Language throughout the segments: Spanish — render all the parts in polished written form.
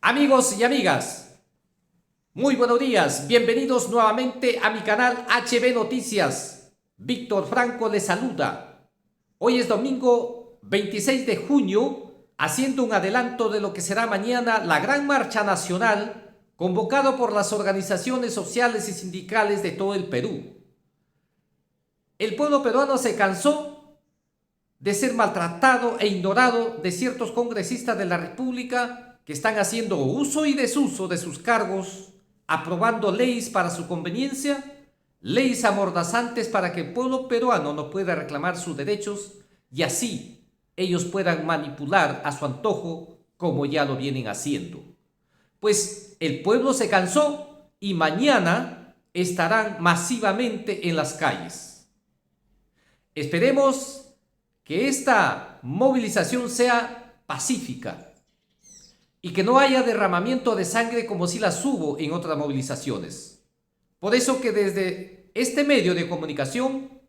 Amigos y amigas, muy buenos días, bienvenidos nuevamente a mi canal HB Noticias. Víctor Franco les saluda. Hoy es domingo 26 de junio, haciendo un adelanto de lo que será mañana la gran marcha nacional convocado por las organizaciones sociales y sindicales de todo el Perú. El pueblo peruano se cansó de ser maltratado e ignorado de ciertos congresistas de la República que están haciendo uso y desuso de sus cargos, aprobando leyes para su conveniencia, leyes amordazantes para que el pueblo peruano no pueda reclamar sus derechos y así ellos puedan manipular a su antojo como ya lo vienen haciendo. Pues el pueblo se cansó y mañana estarán masivamente en las calles. Esperemos que esta movilización sea pacífica y que no haya derramamiento de sangre como si las hubo en otras movilizaciones. Por eso que desde este medio de comunicación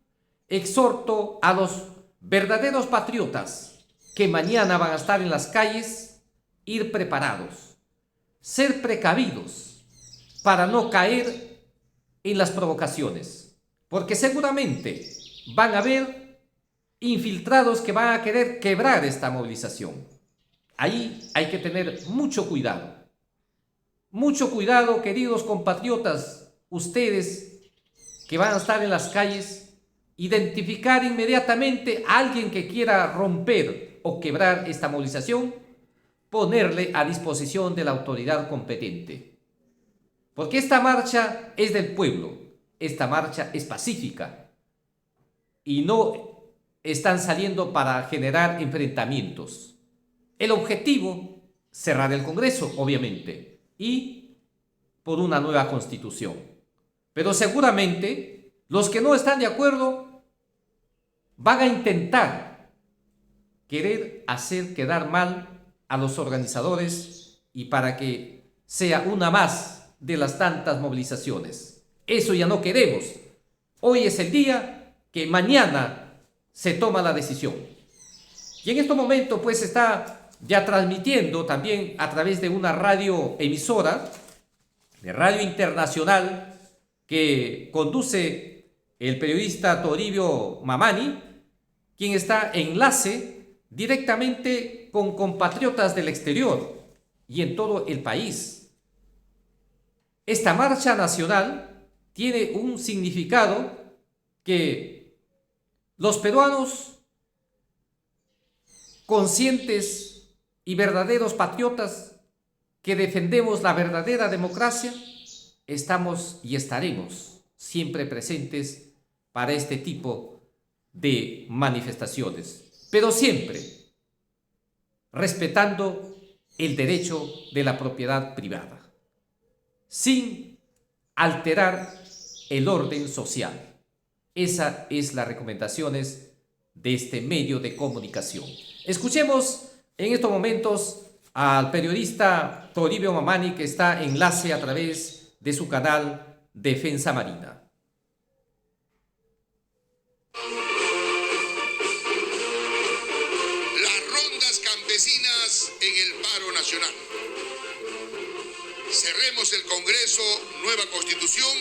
exhorto a los verdaderos patriotas que mañana van a estar en las calles, ir preparados, ser precavidos para no caer en las provocaciones, porque seguramente van a haber infiltrados que van a querer quebrar esta movilización. Ahí hay que tener mucho cuidado. Mucho cuidado, queridos compatriotas, ustedes que van a estar en las calles, identificar inmediatamente a alguien que quiera romper o quebrar esta movilización, ponerle a disposición de la autoridad competente. Porque esta marcha es del pueblo, esta marcha es pacífica y no están saliendo para generar enfrentamientos. El objetivo, cerrar el Congreso, obviamente, y por una nueva constitución. Pero seguramente los que no están de acuerdo van a intentar querer hacer quedar mal a los organizadores y para que sea una más de las tantas movilizaciones. Eso ya no queremos. Hoy es el día que mañana se toma la decisión. Y en este momento pues está ya transmitiendo también a través de una radio emisora, de Radio Internacional, que conduce el periodista Toribio Mamani, quien está en enlace directamente con compatriotas del exterior y en todo el país. Esta marcha nacional tiene un significado que los peruanos conscientes y verdaderos patriotas que defendemos la verdadera democracia, estamos y estaremos siempre presentes para este tipo de manifestaciones, pero siempre respetando el derecho de la propiedad privada, sin alterar el orden social. Esa es las recomendaciones de este medio de comunicación. Escuchemos en estos momentos al periodista Toribio Mamani, que está en enlace a través de su canal Defensa Marina. Las rondas campesinas en el paro nacional. Cerremos el Congreso, nueva constitución,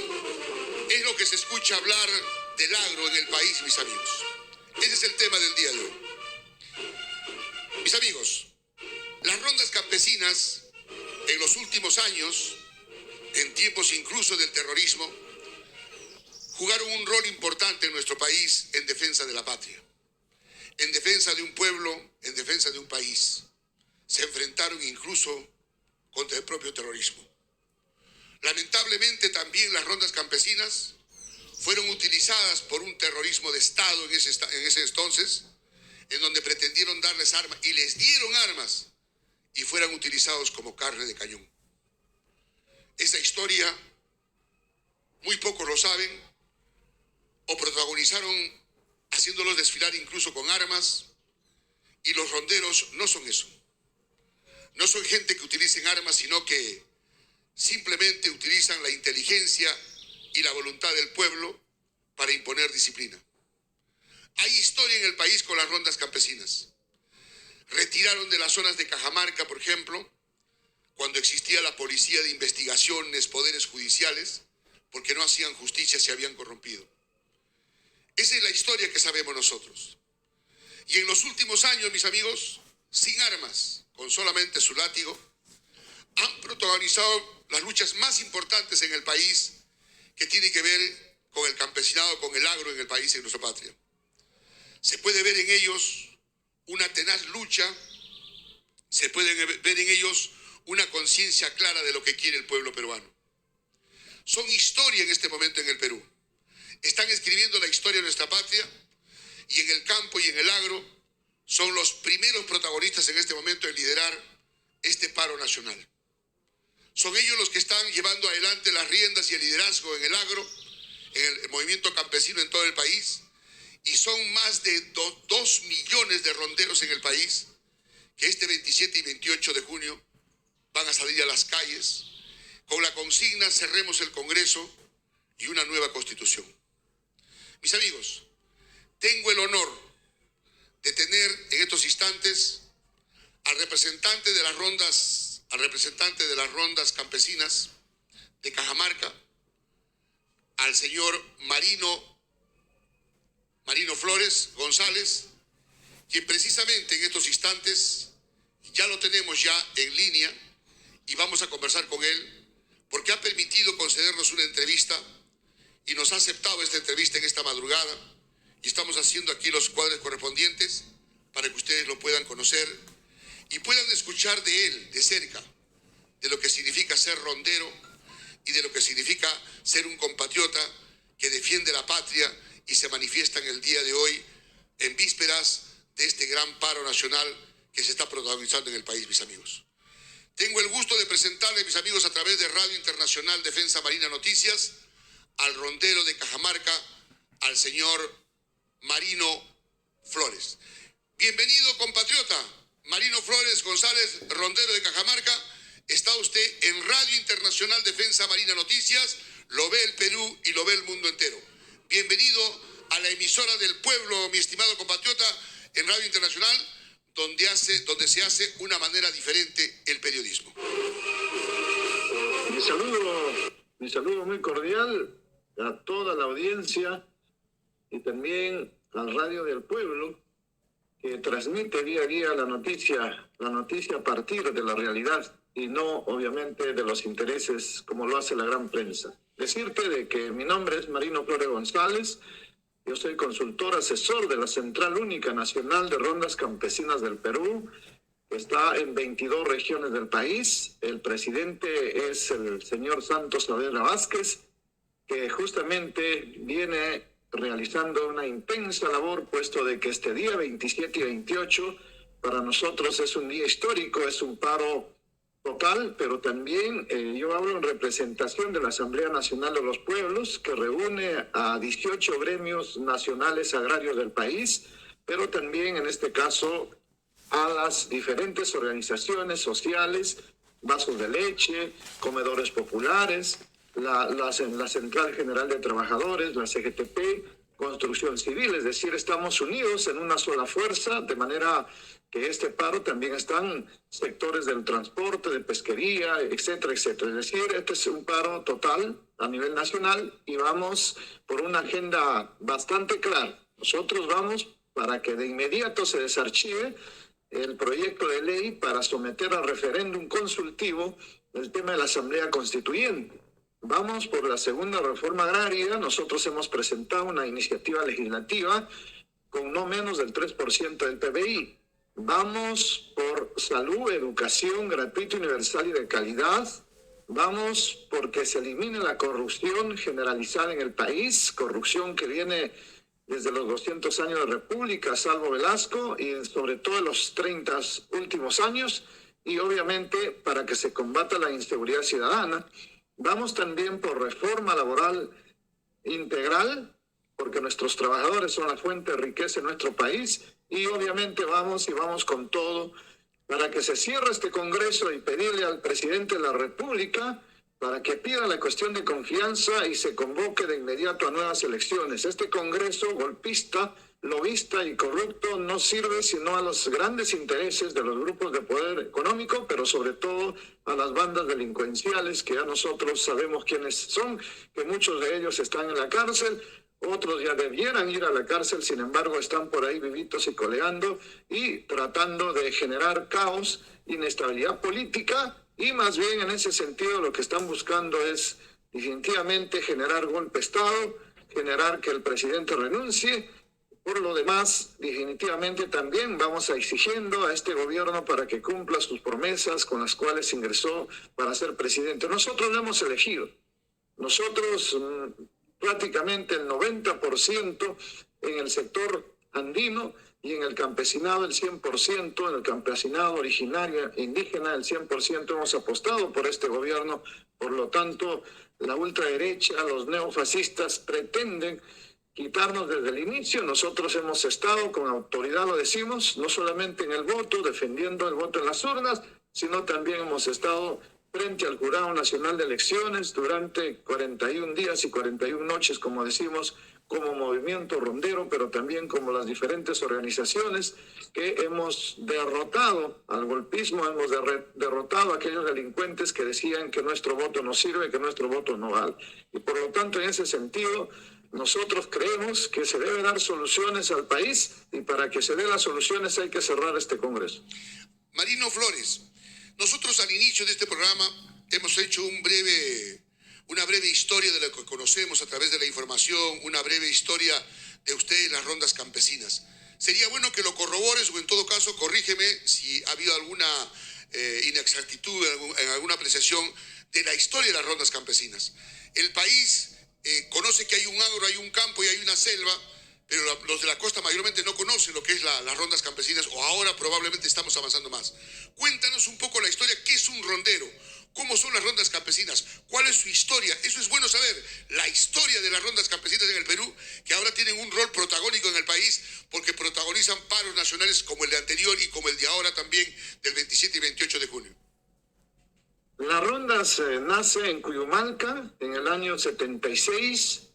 es lo que se escucha hablar del agro en el país, mis amigos. Ese es el tema del día de hoy. Mis amigos, las rondas campesinas en los últimos años, en tiempos incluso del terrorismo, jugaron un rol importante en nuestro país en defensa de la patria, en defensa de un pueblo, en defensa de un país. Se enfrentaron incluso contra el propio terrorismo. Lamentablemente también las rondas campesinas fueron utilizadas por un terrorismo de Estado en ese entonces, en donde pretendieron darles armas y les dieron armas y fueran utilizados como carne de cañón. Esa historia muy pocos lo saben o protagonizaron haciéndolos desfilar incluso con armas, y los ronderos no son eso. No son gente que utilicen armas, sino que simplemente utilizan la inteligencia y la voluntad del pueblo para imponer disciplina. Hay historia en el país con las rondas campesinas. Retiraron de las zonas de Cajamarca, por ejemplo, cuando existía la policía de investigaciones, poderes judiciales, porque no hacían justicia, se habían corrompido. Esa es la historia que sabemos nosotros. Y en los últimos años, mis amigos, sin armas, con solamente su látigo, han protagonizado las luchas más importantes en el país que tienen que ver con el campesinado, con el agro en el país, en nuestra patria. Se puede ver en ellos una tenaz lucha, se puede ver en ellos una conciencia clara de lo que quiere el pueblo peruano. Son historia en este momento en el Perú. Están escribiendo la historia de nuestra patria y en el campo y en el agro son los primeros protagonistas en este momento en liderar este paro nacional. Son ellos los que están llevando adelante las riendas y el liderazgo en el agro, en el movimiento campesino en todo el país, y son más de 2 millones de ronderos en el país que este 27 y 28 de junio van a salir a las calles con la consigna "Cerremos el Congreso y una nueva Constitución". Mis amigos, tengo el honor de tener en estos instantes al representante de las rondas campesinas de Cajamarca, al señor Marino Flores González, quien precisamente en estos instantes ya lo tenemos ya en línea y vamos a conversar con él porque ha permitido concedernos una entrevista y nos ha aceptado esta entrevista en esta madrugada y estamos haciendo aquí los cuadros correspondientes para que ustedes lo puedan conocer y puedan escuchar de él, de cerca, de lo que significa ser rondero y de lo que significa ser un compatriota que defiende la patria y se manifiesta en el día de hoy en vísperas de este gran paro nacional que se está protagonizando en el país, mis amigos. Tengo el gusto de presentarles, mis amigos, a través de Radio Internacional Defensa Marina Noticias, al rondero de Cajamarca, al señor Marino Flores. Bienvenido, compatriota. Marino Flores González, rondero de Cajamarca. Está usted en Radio Internacional Defensa Marina Noticias, lo ve el Perú y lo ve el mundo entero. Bienvenido a la emisora del pueblo, mi estimado compatriota, en Radio Internacional, donde se hace una manera diferente el periodismo. Mi saludo muy cordial a toda la audiencia y también al Radio del Pueblo, que transmite día a día la noticia a partir de la realidad y no, obviamente, de los intereses como lo hace la gran prensa. Decirte de que mi nombre es Marino Flores González, yo soy consultor asesor de la Central Única Nacional de Rondas Campesinas del Perú, que está en 22 regiones del país. El presidente es el señor Santos Saavedra Vázquez, que justamente viene realizando una intensa labor, puesto de que este día 27 y 28 para nosotros es un día histórico, es un paro total, pero también yo hablo en representación de la Asamblea Nacional de los Pueblos, que reúne a 18 gremios nacionales agrarios del país, pero también en este caso a las diferentes organizaciones sociales, vasos de leche, comedores populares, la Central General de Trabajadores, la CGTP, Construcción Civil, es decir, estamos unidos en una sola fuerza, de manera que este paro también están sectores del transporte, de pesquería, etcétera, etcétera. Es decir, este es un paro total a nivel nacional y vamos por una agenda bastante clara. Nosotros vamos para que de inmediato se desarchive el proyecto de ley para someter a referéndum consultivo el tema de la Asamblea Constituyente. Vamos por la segunda reforma agraria. Nosotros hemos presentado una iniciativa legislativa con no menos del 3% del PBI. Vamos por salud, educación gratuita, universal y de calidad. Vamos porque se elimine la corrupción generalizada en el país, corrupción que viene desde los 200 años de República, salvo Velasco, y sobre todo en los 30 últimos años, y obviamente para que se combata la inseguridad ciudadana. Vamos también por reforma laboral integral, porque nuestros trabajadores son la fuente de riqueza en nuestro país, y obviamente vamos con todo para que se cierre este Congreso y pedirle al presidente de la República para que pida la cuestión de confianza y se convoque de inmediato a nuevas elecciones. Este Congreso golpista lobista y corrupto no sirve sino a los grandes intereses de los grupos de poder económico, pero sobre todo a las bandas delincuenciales, que ya nosotros sabemos quiénes son, que muchos de ellos están en la cárcel, otros ya debieran ir a la cárcel, sin embargo están por ahí vivitos y coleando y tratando de generar caos, inestabilidad política, y más bien en ese sentido lo que están buscando es definitivamente generar golpe de Estado, generar que el presidente renuncie. Por lo demás, definitivamente también vamos a exigiendo a este gobierno para que cumpla sus promesas con las cuales ingresó para ser presidente. Nosotros lo hemos elegido. Nosotros prácticamente el 90% en el sector andino y en el campesinado el 100%, en el campesinado originario e indígena el 100% hemos apostado por este gobierno. Por lo tanto, la ultraderecha, los neofascistas pretenden quitarnos desde el inicio. Nosotros hemos estado con autoridad, lo decimos, no solamente en el voto, defendiendo el voto en las urnas, sino también hemos estado frente al Jurado Nacional de Elecciones durante 41 días y 41 noches, como decimos, como movimiento rondero, pero también como las diferentes organizaciones que hemos derrotado al golpismo, hemos derrotado a aquellos delincuentes que decían que nuestro voto no sirve, que nuestro voto no vale. Y por lo tanto, en ese sentido, nosotros creemos que se debe dar soluciones al país, y para que se dé las soluciones hay que cerrar este Congreso. Marino Flores, nosotros al inicio de este programa hemos hecho una breve historia de lo que conocemos a través de la información, una breve historia de ustedes, las rondas campesinas. Sería bueno que lo corrobores o en todo caso corrígeme si ha habido alguna inexactitud en alguna apreciación de la historia de las rondas campesinas. El país conoce que hay un agro, hay un campo y hay una selva, pero los de la costa mayormente no conocen lo que es las rondas campesinas, o ahora probablemente estamos avanzando más. Cuéntanos un poco la historia, ¿qué es un rondero? ¿Cómo son las rondas campesinas? ¿Cuál es su historia? Eso es bueno saber, la historia de las rondas campesinas en el Perú, que ahora tienen un rol protagónico en el país, porque protagonizan paros nacionales como el de anterior y como el de ahora también, del 27 y 28 de junio. Las rondas nace en Cuyumalca en el año 76,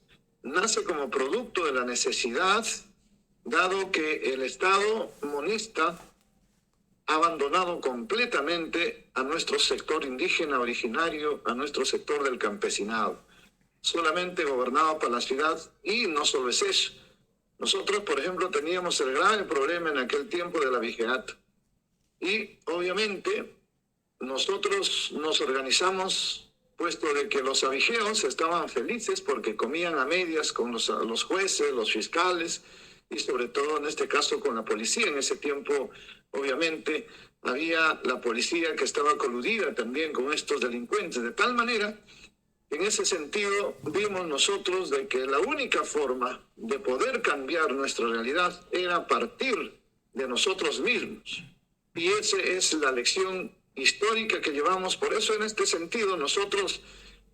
nace como producto de la necesidad, dado que el Estado monista ha abandonado completamente a nuestro sector indígena originario, a nuestro sector del campesinado, solamente gobernado por la ciudad. Y no solo es eso, nosotros por ejemplo teníamos el grave problema en aquel tiempo de la vigiato, y obviamente nosotros nos organizamos, puesto de que los abigeos estaban felices porque comían a medias con los jueces, los fiscales y sobre todo en este caso con la policía. En ese tiempo obviamente había la policía que estaba coludida también con estos delincuentes, de tal manera que en ese sentido vimos nosotros de que la única forma de poder cambiar nuestra realidad era a partir de nosotros mismos, y esa es la lección histórica que llevamos. Por eso en este sentido nosotros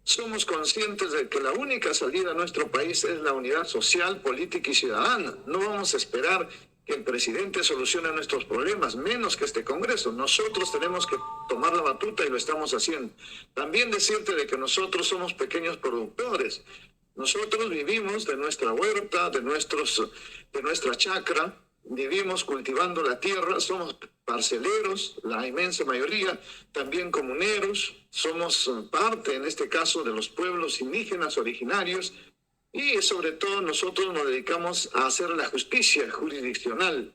somos conscientes de que la única salida a nuestro país es la unidad social, política y ciudadana. No vamos a esperar que el presidente solucione nuestros problemas, menos que este Congreso. Nosotros tenemos que tomar la batuta y lo estamos haciendo. También decirte de que nosotros somos pequeños productores. Nosotros vivimos de nuestra huerta, de nuestra chacra, vivimos cultivando la tierra, somos parceleros, la inmensa mayoría, también comuneros, somos parte en este caso de los pueblos indígenas originarios, y sobre todo nosotros nos dedicamos a hacer la justicia jurisdiccional,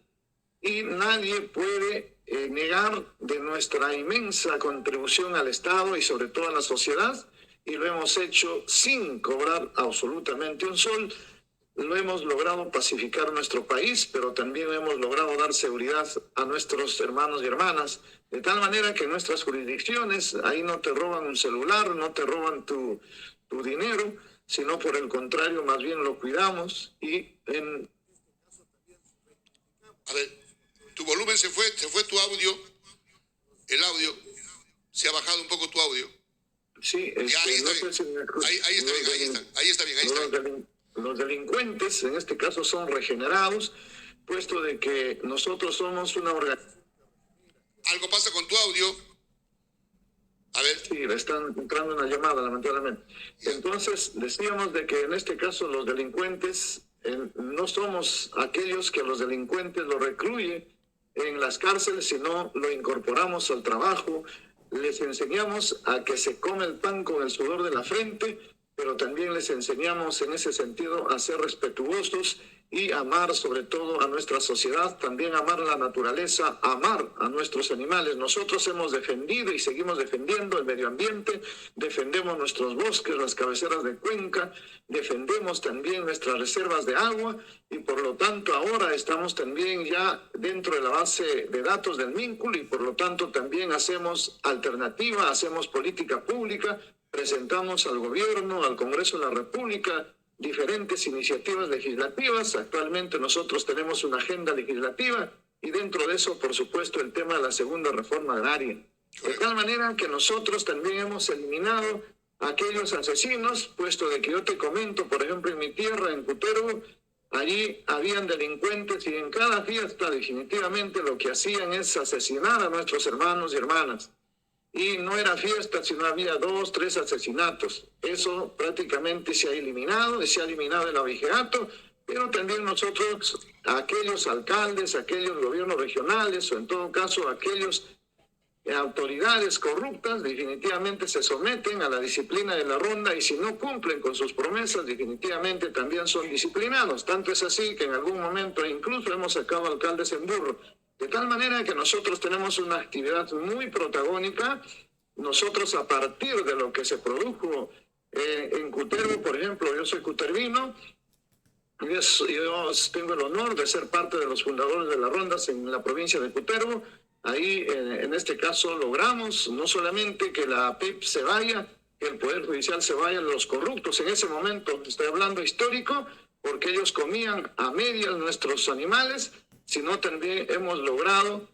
y nadie puede negar de nuestra inmensa contribución al Estado y sobre todo a la sociedad, y lo hemos hecho sin cobrar absolutamente un sol. Lo hemos logrado pacificar nuestro país, pero también hemos logrado dar seguridad a nuestros hermanos y hermanas, de tal manera que en nuestras jurisdicciones ahí no te roban un celular, no te roban tu dinero, sino por el contrario, más bien lo cuidamos. Y en... A ver, tu volumen se fue tu audio, el audio, se ha bajado un poco tu audio. Sí, ahí está bien, ahí está bien. Los delincuentes, en este caso, son regenerados, puesto de que nosotros somos una organización. Algo pasa con tu audio. A ver. Sí, le están entrando una llamada, lamentablemente. Entonces, decíamos de que en este caso los delincuentes no somos aquellos que los delincuentes lo recluyen en las cárceles, sino lo incorporamos al trabajo, les enseñamos a que se come el pan con el sudor de la frente, pero también les enseñamos en ese sentido a ser respetuosos y amar sobre todo a nuestra sociedad, también amar la naturaleza, amar a nuestros animales. Nosotros hemos defendido y seguimos defendiendo el medio ambiente, defendemos nuestros bosques, las cabeceras de cuenca, defendemos también nuestras reservas de agua y por lo tanto ahora estamos también ya dentro de la base de datos del MINCUL y por lo tanto también hacemos alternativa, hacemos política pública, presentamos al gobierno, al Congreso de la República, diferentes iniciativas legislativas. Actualmente nosotros tenemos una agenda legislativa y dentro de eso, por supuesto, el tema de la segunda reforma agraria. De tal manera que nosotros también hemos eliminado a aquellos asesinos, puesto de que yo te comento, por ejemplo, en mi tierra, en Cutervo, allí habían delincuentes y en cada fiesta definitivamente lo que hacían es asesinar a nuestros hermanos y hermanas. Y no era fiesta, sino había 2, 3 asesinatos. Eso prácticamente se ha eliminado el abigeato, pero también nosotros, aquellos alcaldes, aquellos gobiernos regionales, o en todo caso aquellos autoridades corruptas, definitivamente se someten a la disciplina de la ronda y si no cumplen con sus promesas, definitivamente también son disciplinados. Tanto es así que en algún momento incluso hemos sacado alcaldes en burro. De tal manera que nosotros tenemos una actividad muy protagónica. Nosotros a partir de lo que se produjo en Cutervo, por ejemplo, yo soy cutervino, yo tengo el honor de ser parte de los fundadores de las rondas en la provincia de Cutervo. Ahí en este caso logramos no solamente que la PIP se vaya, que el Poder Judicial se vaya, los corruptos en ese momento, estoy hablando histórico, porque ellos comían a medias nuestros animales, sino también hemos logrado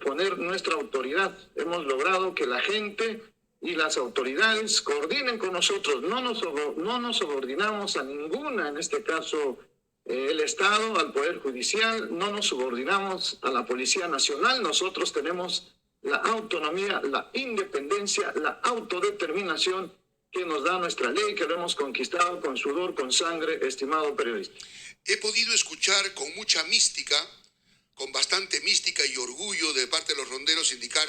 poner nuestra autoridad. Hemos logrado que la gente y las autoridades coordinen con nosotros. No nos subordinamos a ninguna, en este caso el Estado, al Poder Judicial, no nos subordinamos a la Policía Nacional. Nosotros tenemos la autonomía, la independencia, la autodeterminación que nos da nuestra ley, que lo hemos conquistado con sudor, con sangre, estimado periodista. He podido escuchar con mucha mística, con bastante mística y orgullo de parte de los ronderos indicar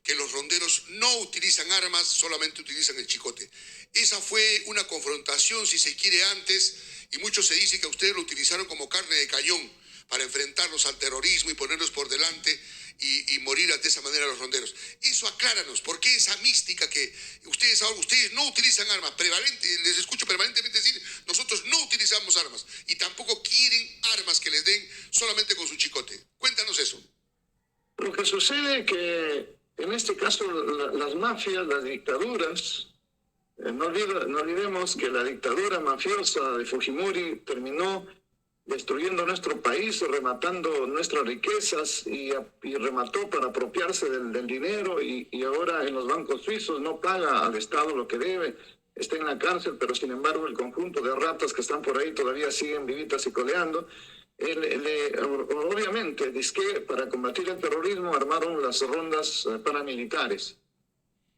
que los ronderos no utilizan armas, solamente utilizan el chicote. Esa fue una confrontación, si se quiere, antes, y mucho se dice que ustedes lo utilizaron como carne de cañón para enfrentarlos al terrorismo y ponerlos por delante y morir de esa manera los ronderos. Eso acláranos, ¿por qué esa mística que ustedes no utilizan armas? Les escucho permanentemente decir, nosotros no utilizamos armas y tampoco quieren armas que les den solamente con su chicote. Cuéntanos eso. Lo que sucede es que en este caso las mafias, las dictaduras, no olvidemos que la dictadura mafiosa de Fujimori terminó destruyendo nuestro país, rematando nuestras riquezas y remató para apropiarse del dinero y ahora en los bancos suizos no paga al Estado lo que debe, está en la cárcel, pero sin embargo el conjunto de ratas que están por ahí todavía siguen vivitas y coleando. Obviamente, para combatir el terrorismo armaron las rondas paramilitares.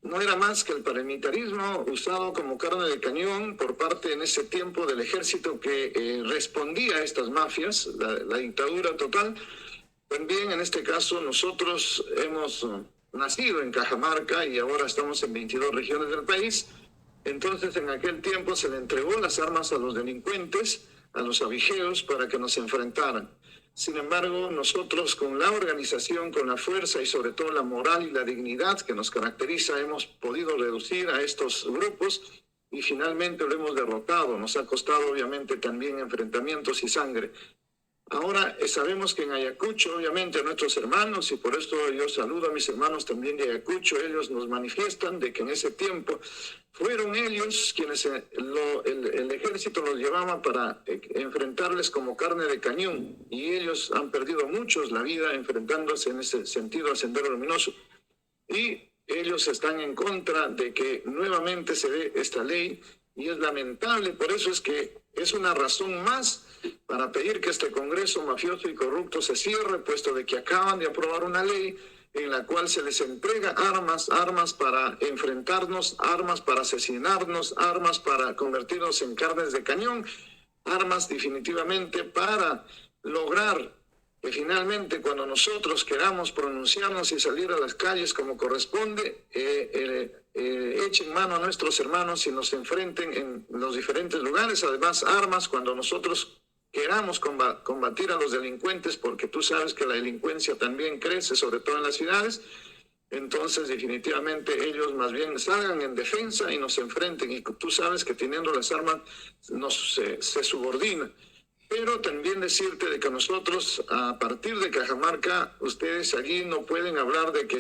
No era más que el paramilitarismo usado como carne de cañón por parte en ese tiempo del ejército que respondía a estas mafias, la dictadura total. También en este caso nosotros hemos nacido en Cajamarca y ahora estamos en 22 regiones del país. Entonces en aquel tiempo se le entregó las armas a los delincuentes, a los abigeos, para que nos enfrentaran. Sin embargo, nosotros con la organización, con la fuerza y sobre todo la moral y la dignidad que nos caracteriza, hemos podido reducir a estos grupos y finalmente lo hemos derrotado. Nos ha costado obviamente también enfrentamientos y sangre. Ahora sabemos que en Ayacucho, obviamente, nuestros hermanos, y por esto yo saludo a mis hermanos también de Ayacucho, ellos nos manifiestan de que en ese tiempo fueron ellos quienes el ejército los llevaba para enfrentarles como carne de cañón, y ellos han perdido muchos la vida enfrentándose en ese sentido al Sendero Luminoso. Y ellos están en contra de que nuevamente se dé esta ley, y es lamentable. Por eso es que es una razón más para pedir que este Congreso mafioso y corrupto se cierre, puesto de que acaban de aprobar una ley en la cual se les entrega armas para enfrentarnos, armas para asesinarnos, armas para convertirnos en carnes de cañón. armas definitivamente para lograr que finalmente cuando nosotros queramos pronunciarnos y salir a las calles como corresponde, echen mano a nuestros hermanos y nos enfrenten en los diferentes lugares. Además, armas cuando nosotros queramos combatir a los delincuentes, porque tú sabes que la delincuencia también crece, sobre todo en las ciudades. Entonces, definitivamente, ellos más bien salgan en defensa y nos enfrenten. Y tú sabes que teniendo las armas se subordina. Pero también decirte de que nosotros, a partir de Cajamarca, ustedes allí no pueden hablar de que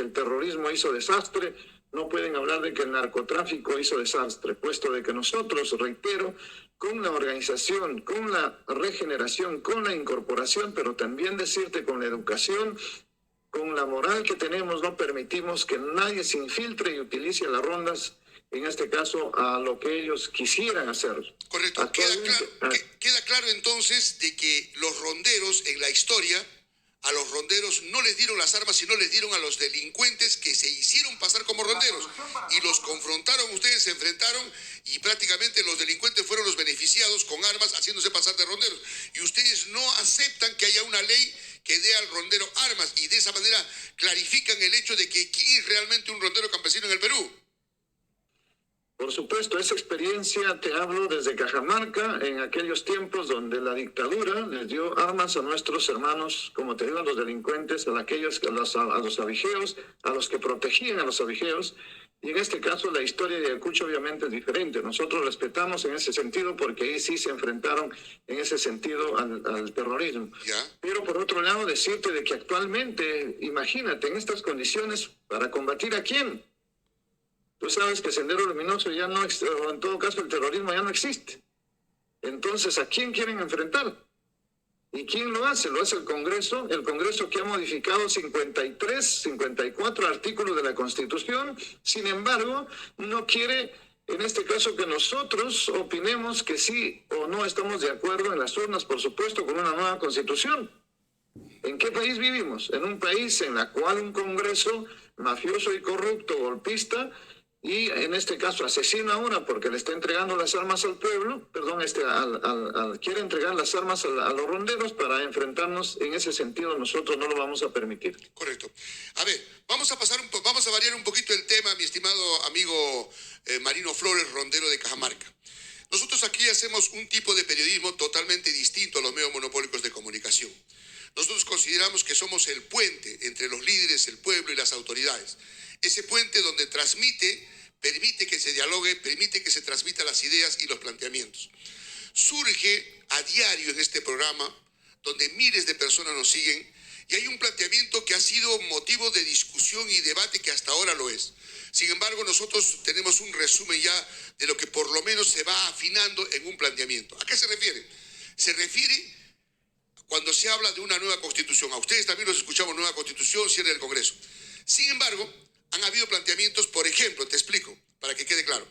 el terrorismo hizo desastre, no pueden hablar de que el narcotráfico hizo desastre, puesto de que nosotros, reitero, con la organización, con la regeneración, con la incorporación, pero también decirte con la educación, con la moral que tenemos, no permitimos que nadie se infiltre y utilice las rondas, en este caso, a lo que ellos quisieran hacer. Correcto. Queda claro entonces de que los ronderos en la historia, a los ronderos no les dieron las armas, sino les dieron a los delincuentes que se hicieron pasar como ronderos. Y los confrontaron, ustedes se enfrentaron y prácticamente los delincuentes fueron los beneficiados con armas haciéndose pasar de ronderos. Y ustedes no aceptan que haya una ley que dé al rondero armas y de esa manera clarifican el hecho de que quién es realmente un rondero campesino en el Perú. Por supuesto, esa experiencia te hablo desde Cajamarca, en aquellos tiempos donde la dictadura les dio armas a nuestros hermanos, como te digo, a los delincuentes, a los abigeos, a los que protegían a los abigeos. Y en este caso la historia de Ayacucho obviamente es diferente. Nosotros respetamos en ese sentido porque ahí sí se enfrentaron en ese sentido al terrorismo. ¿Ya? Pero por otro lado decirte de que actualmente, imagínate, en estas condiciones, ¿para combatir a quién? Tú sabes que Sendero Luminoso ya no, o en todo caso el terrorismo ya no existe. Entonces, ¿a quién quieren enfrentar? ¿Y quién lo hace? Lo hace el Congreso que ha modificado 54 artículos de la Constitución. Sin embargo, no quiere, en este caso, que nosotros opinemos que sí o no estamos de acuerdo en las urnas, por supuesto, con una nueva Constitución. ¿En qué país vivimos? En un país en el cual un Congreso mafioso y corrupto, golpista, y en este caso asesina ahora porque le está entregando las armas al pueblo, quiere entregar las armas a los ronderos para enfrentarnos. En ese sentido nosotros no lo vamos a permitir. Correcto. A ver, vamos a variar un poquito el tema, mi estimado amigo Marino Flores, rondero de Cajamarca. Nosotros aquí hacemos un tipo de periodismo totalmente distinto a los medios monopólicos de comunicación. Nosotros consideramos que somos el puente entre los líderes, el pueblo y las autoridades. Ese puente donde permite que se dialogue, permite que se transmitan las ideas y los planteamientos. Surge a diario en este programa, donde miles de personas nos siguen, y hay un planteamiento que ha sido motivo de discusión y debate que hasta ahora lo es. Sin embargo, nosotros tenemos un resumen ya de lo que por lo menos se va afinando en un planteamiento. ¿A qué se refiere? Se refiere cuando se habla de una nueva constitución. A ustedes también los escuchamos, nueva constitución, cierre del Congreso. Sin embargo, han habido planteamientos, por ejemplo, te explico, para que quede claro.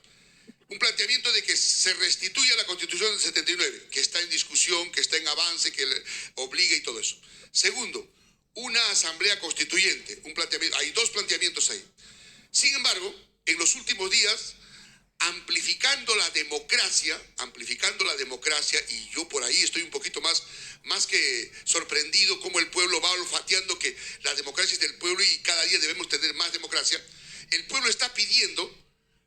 Un planteamiento de que se restituya la Constitución del 79, que está en discusión, que está en avance, que le obliga y todo eso. Segundo, una asamblea constituyente. Hay dos planteamientos ahí. Sin embargo, en los últimos días, amplificando la democracia, y yo por ahí estoy un poquito más que sorprendido cómo el pueblo va olfateando que la democracia es del pueblo y cada día debemos tener más democracia. El pueblo está pidiendo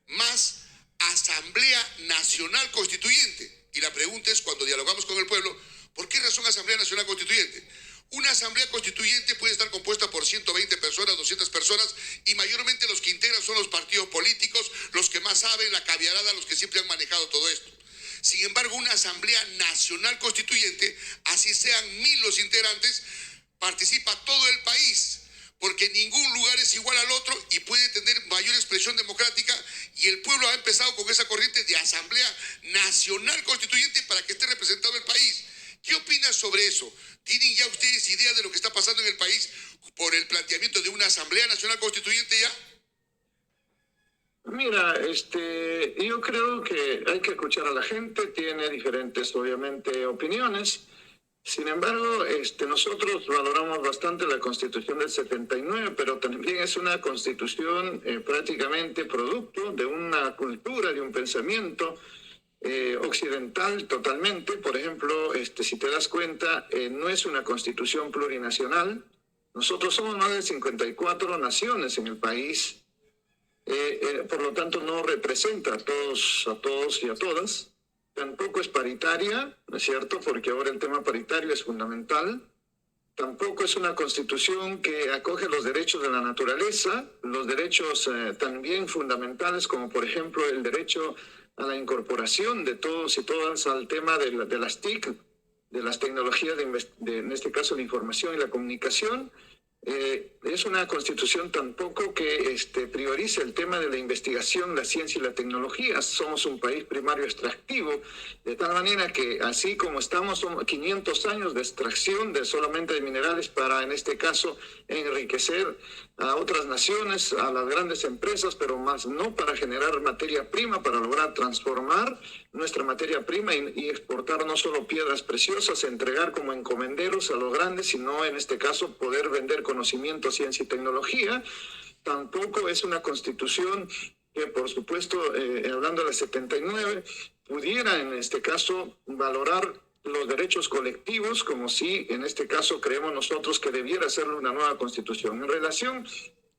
más Asamblea Nacional Constituyente. Y la pregunta es, cuando dialogamos con el pueblo, ¿por qué razón Asamblea Nacional Constituyente? Una asamblea constituyente puede estar compuesta por 120 personas, 200 personas, y mayormente los que integran son los partidos políticos, los que más saben, la caviarada, los que siempre han manejado todo esto. Sin embargo, una asamblea nacional constituyente, así sean 1000 los integrantes, participa todo el país, porque ningún lugar es igual al otro y puede tener mayor expresión democrática, y el pueblo ha empezado con esa corriente de asamblea nacional constituyente para que esté representado el país. ¿Qué opinas sobre eso? ¿Tienen ya ustedes idea de lo que está pasando en el país por el planteamiento de una Asamblea Nacional Constituyente ya? Mira, yo creo que hay que escuchar a la gente, tiene diferentes, obviamente, opiniones. Sin embargo, nosotros valoramos bastante la Constitución del 79, pero también es una Constitución prácticamente producto de una cultura, de un pensamiento occidental totalmente. Por ejemplo, si te das cuenta, no es una constitución plurinacional. Nosotros somos más de 54 naciones en el país. Por lo tanto, no representa a todos y a todas. Tampoco es paritaria, ¿no es cierto? Porque ahora el tema paritario es fundamental. Tampoco es una constitución que acoge los derechos de la naturaleza, los derechos también fundamentales, como por ejemplo el derecho a la incorporación de todos y todas al tema de las TIC, de las tecnologías en este caso la información y la comunicación. Es una constitución tampoco que priorice el tema de la investigación, la ciencia y la tecnología. Somos un país primario extractivo, de tal manera que así como estamos, somos 500 años de extracción solamente de minerales para, en este caso, enriquecer a otras naciones, a las grandes empresas, pero más no para generar materia prima, para lograr transformar nuestra materia prima y exportar no solo piedras preciosas, entregar como encomenderos a los grandes, sino en este caso poder vender conocimiento, ciencia y tecnología. Tampoco es una constitución que, por supuesto, hablando de la 79, pudiera en este caso valorar los derechos colectivos, como si en este caso creemos nosotros que debiera ser una nueva constitución. En relación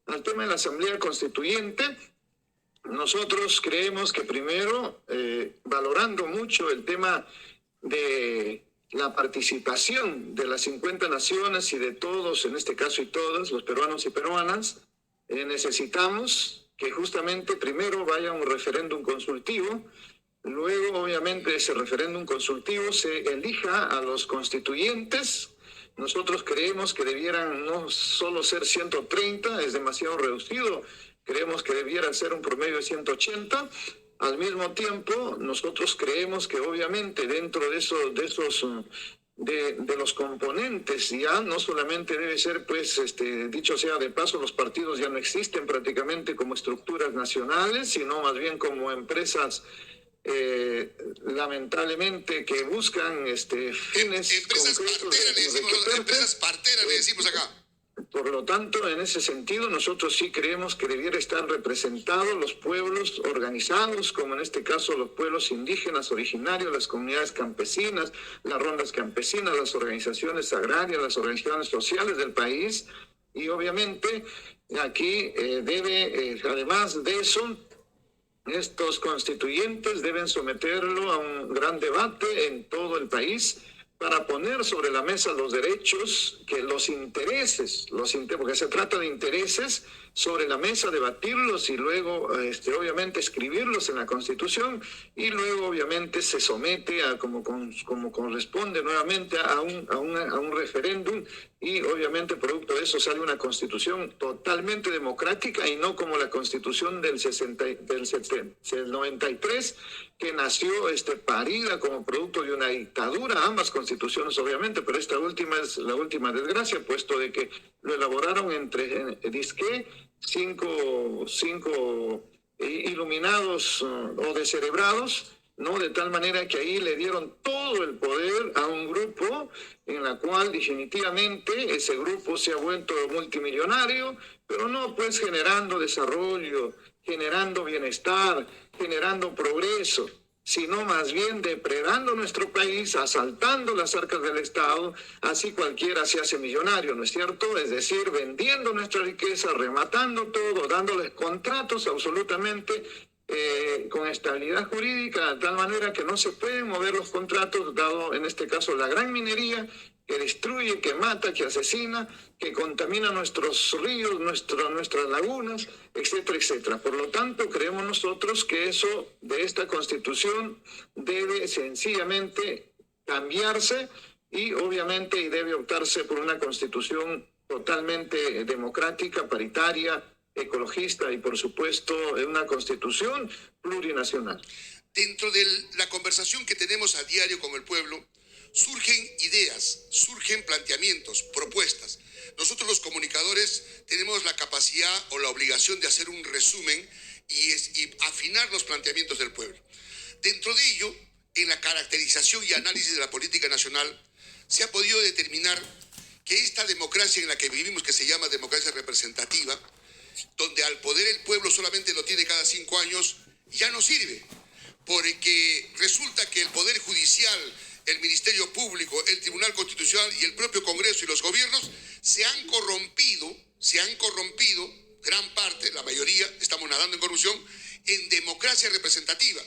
al tema de la Asamblea Constituyente, nosotros creemos que primero, valorando mucho el tema de la participación de las 50 naciones y de todos, en este caso y todas, los peruanos y peruanas, necesitamos que justamente primero vaya un referéndum consultivo. Luego, obviamente, ese referéndum consultivo se elija a los constituyentes. Nosotros creemos que debieran no solo ser 130, es demasiado reducido. Creemos que debiera ser un promedio de 180. Al mismo tiempo, nosotros creemos que obviamente dentro de los componentes ya no solamente debe ser, pues, dicho sea de paso, los partidos ya no existen prácticamente como estructuras nacionales, sino más bien como empresas lamentablemente que buscan fines empresas parteras le decimos acá. Por lo tanto, en ese sentido, nosotros sí creemos que debiera estar representados los pueblos organizados, como en este caso los pueblos indígenas originarios, las comunidades campesinas, las rondas campesinas, las organizaciones agrarias, las organizaciones sociales del país. Y obviamente aquí además de eso, estos constituyentes deben someterlo a un gran debate en todo el país para poner sobre la mesa los derechos, que los intereses, porque se trata de intereses, sobre la mesa, debatirlos y luego, obviamente, escribirlos en la Constitución y luego, obviamente, se somete a como corresponde nuevamente a un referéndum y, obviamente, producto de eso sale una Constitución totalmente democrática y no como la Constitución del 93, que nació parida como producto de una dictadura, ambas constituciones obviamente, pero esta última es la última desgracia, puesto de que lo elaboraron entre cinco iluminados o descerebrados, ¿no? De tal manera que ahí le dieron todo el poder a un grupo en la cual definitivamente ese grupo se ha vuelto multimillonario, pero no pues generando desarrollo, generando bienestar, generando progreso, sino más bien depredando nuestro país, asaltando las arcas del Estado, así cualquiera se hace millonario, ¿no es cierto? Es decir, vendiendo nuestra riqueza, rematando todo, dándoles contratos absolutamente con estabilidad jurídica, de tal manera que no se pueden mover los contratos, dado en este caso la gran minería, que destruye, que mata, que asesina, que contamina nuestros ríos, nuestras lagunas, etcétera, etcétera. Por lo tanto, creemos nosotros que eso de esta Constitución debe sencillamente cambiarse y obviamente debe optarse por una Constitución totalmente democrática, paritaria, ecologista y, por supuesto, una Constitución plurinacional. Dentro de la conversación que tenemos a diario con el pueblo, surgen ideas, surgen planteamientos, propuestas. Nosotros los comunicadores tenemos la capacidad o la obligación de hacer un resumen y afinar los planteamientos del pueblo. Dentro de ello, en la caracterización y análisis de la política nacional, se ha podido determinar que esta democracia en la que vivimos, que se llama democracia representativa, donde al poder el pueblo solamente lo tiene cada 5 años, ya no sirve. porque resulta que el Poder Judicial, el Ministerio Público, el Tribunal Constitucional y el propio Congreso y los gobiernos se han corrompido, gran parte, la mayoría, estamos nadando en corrupción, en democracia representativa.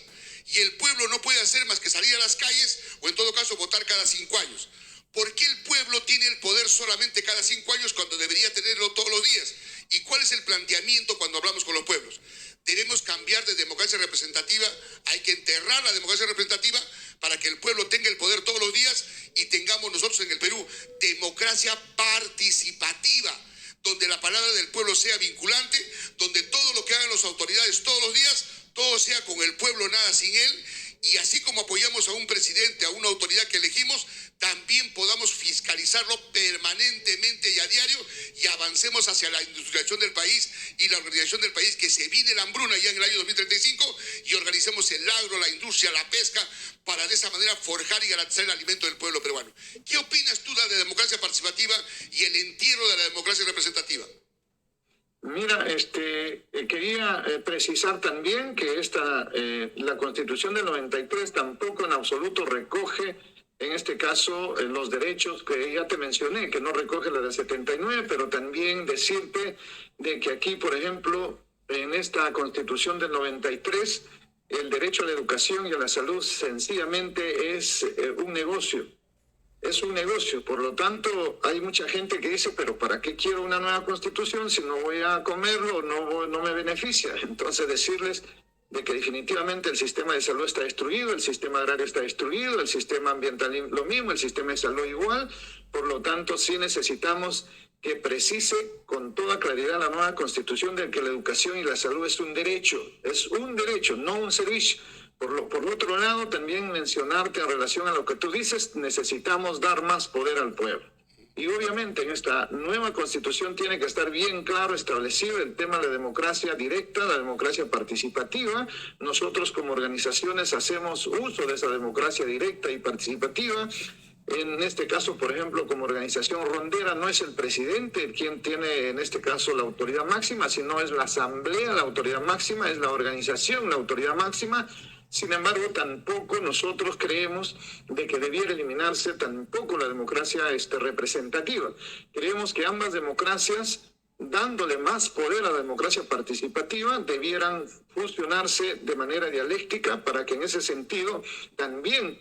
Y el pueblo no puede hacer más que salir a las calles o en todo caso votar cada 5 años. ¿Por qué el pueblo tiene el poder solamente cada 5 años cuando debería tenerlo todos los días? ¿Y cuál es el planteamiento cuando hablamos con los pueblos? Debemos cambiar de democracia representativa, hay que enterrar la democracia representativa para que el pueblo tenga el poder todos los días y tengamos nosotros en el Perú democracia participativa, donde la palabra del pueblo sea vinculante, donde todo lo que hagan las autoridades todos los días, todo sea con el pueblo, nada sin él, y así como apoyamos a un presidente, a una autoridad que elegimos, también podamos fiscalizarlo permanentemente y a diario y avancemos hacia la industrialización del país y la organización del país, que se viene la hambruna ya en el año 2035 y organicemos el agro, la industria, la pesca, para de esa manera forjar y garantizar el alimento del pueblo peruano. ¿Qué opinas tú de la democracia participativa y el entierro de la democracia representativa? Mira, quería precisar también que la Constitución del 93 tampoco en absoluto recoge, en este caso, los derechos que ya te mencioné, que no recoge la del 79, pero también decirte de que aquí, por ejemplo, en esta Constitución del 93, el derecho a la educación y a la salud sencillamente es un negocio. Es un negocio, por lo tanto hay mucha gente que dice, pero ¿para qué quiero una nueva constitución si no voy a comerlo, no me beneficia? Entonces decirles de que definitivamente el sistema de salud está destruido, el sistema agrario está destruido, el sistema ambiental lo mismo, el sistema de salud igual, por lo tanto sí necesitamos que precise con toda claridad la nueva constitución de que la educación y la salud es un derecho, no un servicio. Por otro lado, también mencionarte en relación a lo que tú dices, necesitamos dar más poder al pueblo. Y obviamente en esta nueva constitución tiene que estar bien claro establecido el tema de la democracia directa, la democracia participativa. Nosotros como organizaciones hacemos uso de esa democracia directa y participativa. En este caso, por ejemplo, como organización rondera, no es el presidente quien tiene en este caso la autoridad máxima, sino es la asamblea la autoridad máxima, es la organización la autoridad máxima. Sin embargo, tampoco nosotros creemos de que debiera eliminarse tampoco la democracia representativa. Creemos que ambas democracias, dándole más poder a la democracia participativa, debieran fusionarse de manera dialéctica para que en ese sentido también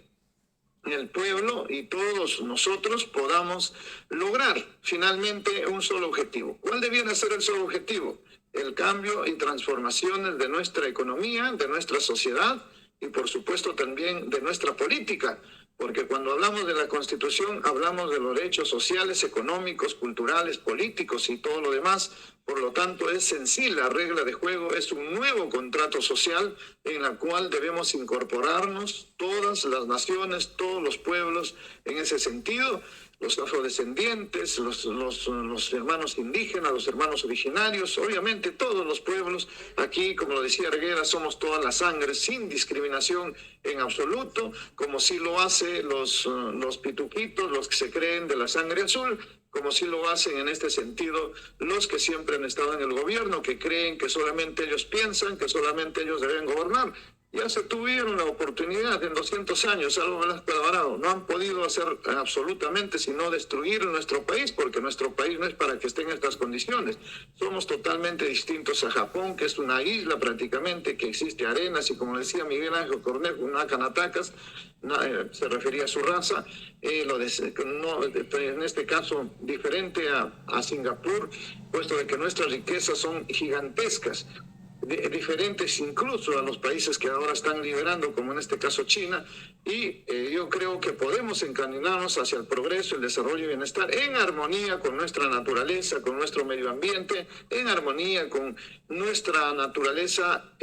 el pueblo y todos nosotros podamos lograr finalmente un solo objetivo. ¿Cuál debiera ser el solo objetivo? El cambio y transformaciones de nuestra economía, de nuestra sociedad, y por supuesto también de nuestra política, porque cuando hablamos de la Constitución hablamos de los derechos sociales, económicos, culturales, políticos y todo lo demás. Por lo tanto, es en sí la regla de juego, es un nuevo contrato social en la cual debemos incorporarnos todas las naciones, todos los pueblos en ese sentido, los afrodescendientes, los hermanos indígenas, los hermanos originarios, obviamente todos los pueblos. Aquí, como lo decía Arguera, somos toda la sangre, sin discriminación en absoluto, como sí lo hacen los pituquitos, los que se creen de la sangre azul, como sí lo hacen en este sentido los que siempre han estado en el gobierno, que creen que solamente ellos piensan, que solamente ellos deben gobernar. Ya se tuvieron la oportunidad en 200 años, Álvaro Velasco Alvarado. No han podido hacer absolutamente sino destruir nuestro país, porque nuestro país no es para que esté en estas condiciones. Somos totalmente distintos a Japón, que es una isla prácticamente, que existe arenas, y como decía Miguel Ángel Cornejo, una canatacas, se refería a su raza, en este caso diferente a Singapur, puesto de que nuestras riquezas son gigantescas, diferentes incluso a los países que ahora están liderando, como en este caso China, y yo creo que podemos encaminarnos hacia el progreso, el desarrollo y bienestar en armonía con nuestra naturaleza, con nuestro medio ambiente, en armonía con nuestra naturaleza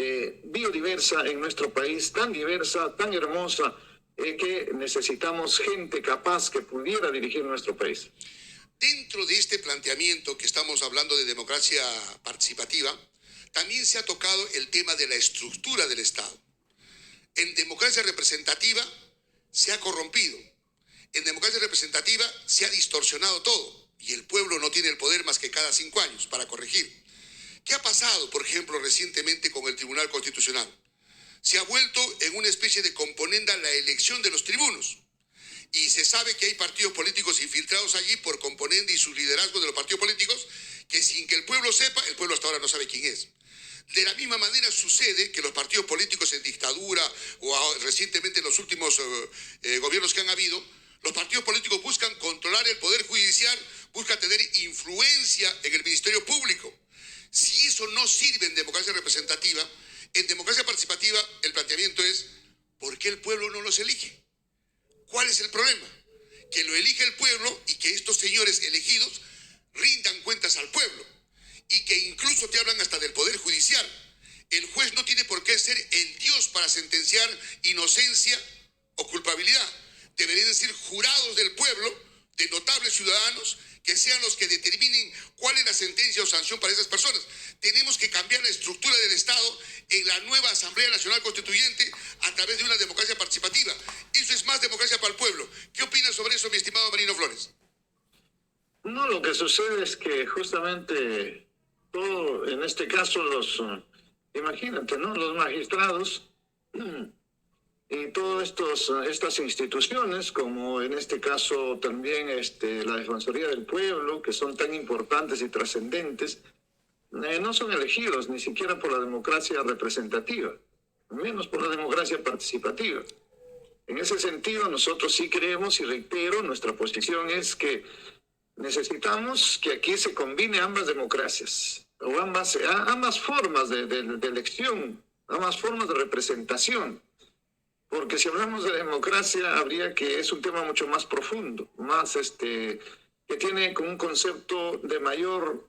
biodiversa en nuestro país, tan diversa, tan hermosa, que necesitamos gente capaz que pudiera dirigir nuestro país. Dentro de este planteamiento que estamos hablando de democracia participativa, también se ha tocado el tema de la estructura del Estado. En democracia representativa se ha corrompido. En democracia representativa se ha distorsionado todo y el pueblo no tiene el poder más que cada 5 años para corregir. ¿Qué ha pasado, por ejemplo, recientemente con el Tribunal Constitucional? se ha vuelto en una especie de componenda la elección de los tribunos. Y se sabe que hay partidos políticos infiltrados allí por componente y sus liderazgos de los partidos políticos, que sin que el pueblo sepa, el pueblo hasta ahora no sabe quién es. De la misma manera sucede que los partidos políticos en dictadura o recientemente en los últimos gobiernos que han habido, los partidos políticos buscan controlar el poder judicial, buscan tener influencia en el Ministerio Público. Si eso no sirve en democracia representativa, en democracia participativa el planteamiento es, ¿por qué el pueblo no los elige? ¿Cuál es el problema? Que lo elige el pueblo y que estos señores elegidos rindan cuentas al pueblo y que incluso te hablan hasta del poder judicial. El juez no tiene por qué ser el Dios para sentenciar inocencia o culpabilidad. Deberían ser jurados del pueblo, de notables ciudadanos, que sean los que determinen cuál es la sentencia o sanción para esas personas. Tenemos que cambiar la estructura del Estado en la nueva Asamblea Nacional Constituyente a través de una democracia participativa. Eso es más democracia para el pueblo. ¿Qué opinas sobre eso, mi estimado Marino Flores? No, lo que sucede es que justamente todo, en este caso imagínate, ¿no? Los magistrados y todas estas instituciones, como en este caso también la Defensoría del Pueblo, que son tan importantes y trascendentes, no son elegidos ni siquiera por la democracia representativa, menos por la democracia participativa. En ese sentido, nosotros sí creemos, y reitero, nuestra posición es que necesitamos que aquí se combine ambas democracias, o ambas formas de elección, ambas formas de representación. Porque si hablamos de democracia, habría que es un tema mucho más profundo, más que tiene como un concepto de mayor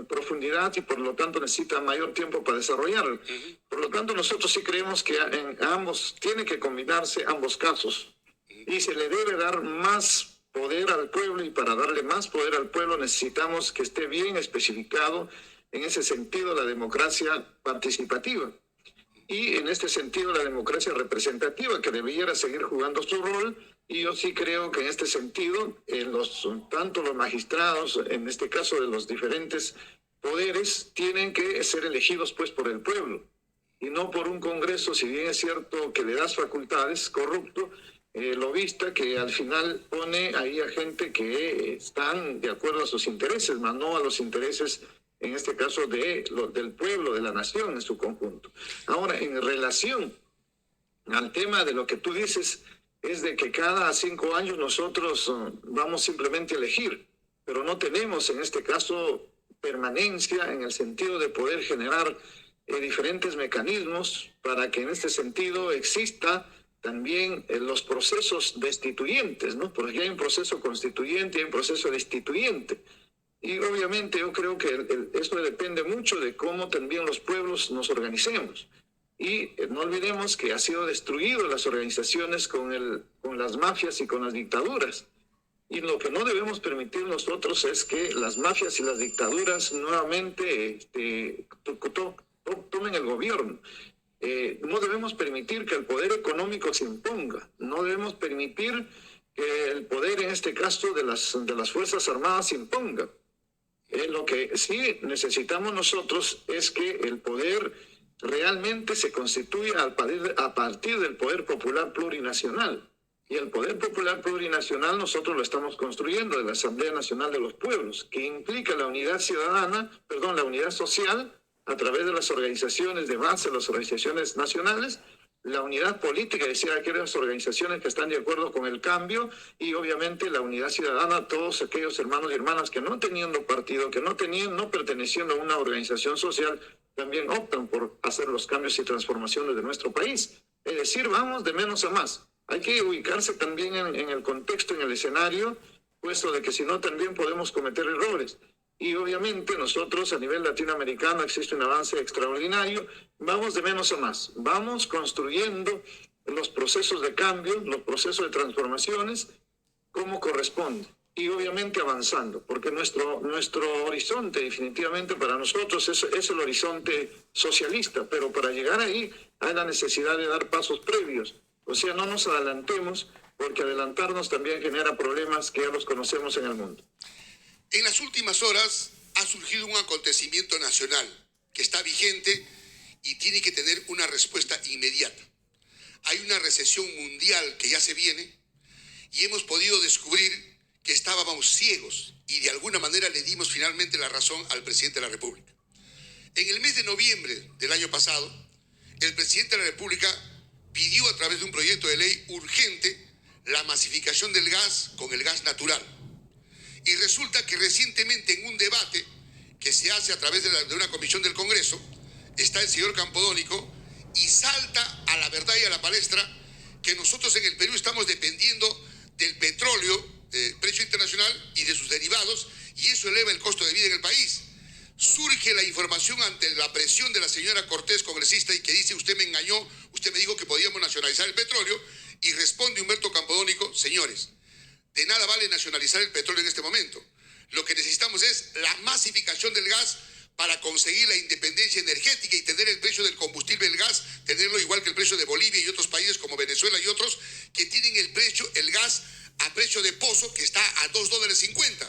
profundidad y por lo tanto necesita mayor tiempo para desarrollarlo. Por lo tanto, nosotros sí creemos que en ambos tiene que combinarse ambos casos y se le debe dar más poder al pueblo, y para darle más poder al pueblo necesitamos que esté bien especificado en ese sentido la democracia participativa. Y en este sentido la democracia representativa, que debiera seguir jugando su rol, y yo sí creo que en este sentido tanto los magistrados, en este caso de los diferentes poderes, tienen que ser elegidos pues por el pueblo y no por un Congreso, si bien es cierto que le das facultades, corrupto, lobista, que al final pone ahí a gente que están de acuerdo a sus intereses, más no a los intereses, en este caso, del pueblo, de la nación en su conjunto. Ahora, en relación al tema de lo que tú dices, es de que cada 5 años nosotros vamos simplemente a elegir, pero no tenemos en este caso permanencia en el sentido de poder generar diferentes mecanismos para que en este sentido exista también los procesos destituyentes, ¿no? Porque hay un proceso constituyente y hay un proceso destituyente. Y obviamente yo creo que esto depende mucho de cómo también los pueblos nos organicemos. Y no olvidemos que ha sido destruido las organizaciones con las mafias y con las dictaduras. Y lo que no debemos permitir nosotros es que las mafias y las dictaduras nuevamente tomen el gobierno. No debemos permitir que el poder económico se imponga. No debemos permitir que el poder, en este caso, de las Fuerzas Armadas se imponga. Lo que sí necesitamos nosotros es que el poder realmente se constituya a partir del poder popular plurinacional. Y el poder popular plurinacional nosotros lo estamos construyendo de la Asamblea Nacional de los Pueblos, que implica la unidad la unidad social a través de las organizaciones de base, las organizaciones nacionales, la unidad política, es decir, aquellas organizaciones que están de acuerdo con el cambio, y obviamente la unidad ciudadana, todos aquellos hermanos y hermanas que no teniendo partido, que no perteneciendo a una organización social, también optan por hacer los cambios y transformaciones de nuestro país. Es decir, vamos de menos a más. Hay que ubicarse también en el contexto, en el escenario, puesto de que si no también podemos cometer errores. Y obviamente nosotros a nivel latinoamericano existe un avance extraordinario. Vamos de menos a más. Vamos construyendo los procesos de cambio, los procesos de transformaciones como corresponde. Y obviamente avanzando, porque nuestro horizonte definitivamente para nosotros es el horizonte socialista, pero para llegar ahí hay la necesidad de dar pasos previos. O sea, no nos adelantemos, porque adelantarnos también genera problemas que ya los conocemos en el mundo. En las últimas horas ha surgido un acontecimiento nacional que está vigente y tiene que tener una respuesta inmediata. Hay una recesión mundial que ya se viene y hemos podido descubrir que estábamos ciegos y de alguna manera le dimos finalmente la razón al presidente de la República. En el mes de noviembre del año pasado, el presidente de la República pidió a través de un proyecto de ley urgente la masificación del gas con el gas natural. Y resulta que recientemente en un debate que se hace a través de una comisión del Congreso, está el señor Campodónico y salta a la verdad y a la palestra que nosotros en el Perú estamos dependiendo del petróleo, precio internacional y de sus derivados, y eso eleva el costo de vida en el país. Surge la información ante la presión de la señora Cortés, congresista, y que dice: usted me engañó, usted me dijo que podíamos nacionalizar el petróleo, y responde Humberto Campodónico: señores, de nada vale nacionalizar el petróleo en este momento. Lo que necesitamos es la masificación del gas para conseguir la independencia energética y tener el precio del combustible del gas, tenerlo igual que el precio de Bolivia y otros países como Venezuela y otros que tienen el gas a precio de pozo, que está a $2.50.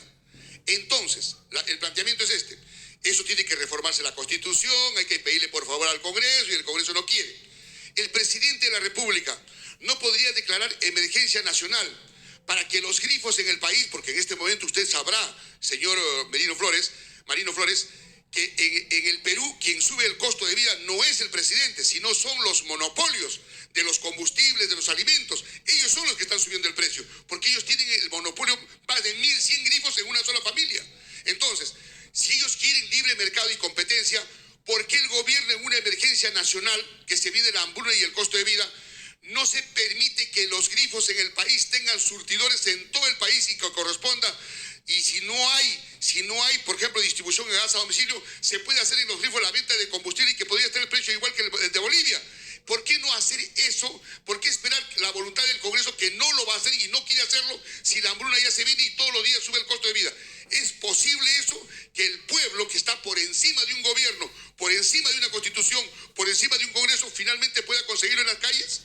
Entonces, el planteamiento es este: eso tiene que reformarse la Constitución, hay que pedirle por favor al Congreso, y el Congreso no quiere. El presidente de la República no podría declarar emergencia nacional para que los grifos en el país, porque en este momento usted sabrá, señor Marino Flores, que en el Perú quien sube el costo de vida no es el presidente, sino son los monopolios de los combustibles, de los alimentos. Ellos son los que están subiendo el precio, porque ellos tienen el monopolio más de 1.100 grifos en una sola familia. Entonces, si ellos quieren libre mercado y competencia, ¿por qué el gobierno en una emergencia nacional, que se viene la hambruna y el costo de vida, no se permite que los grifos en el país tengan surtidores en todo el país y que corresponda? Y si no hay, por ejemplo, distribución de gas a domicilio, se puede hacer en los grifos la venta de combustible y que podría estar el precio igual que el de Bolivia. ¿Por qué no hacer eso? ¿Por qué esperar la voluntad del Congreso, que no lo va a hacer y no quiere hacerlo, si la hambruna ya se viene y todos los días sube el costo de vida? ¿Es posible eso? Que el pueblo, que está por encima de un gobierno, por encima de una constitución, por encima de un Congreso, finalmente pueda conseguirlo en las calles.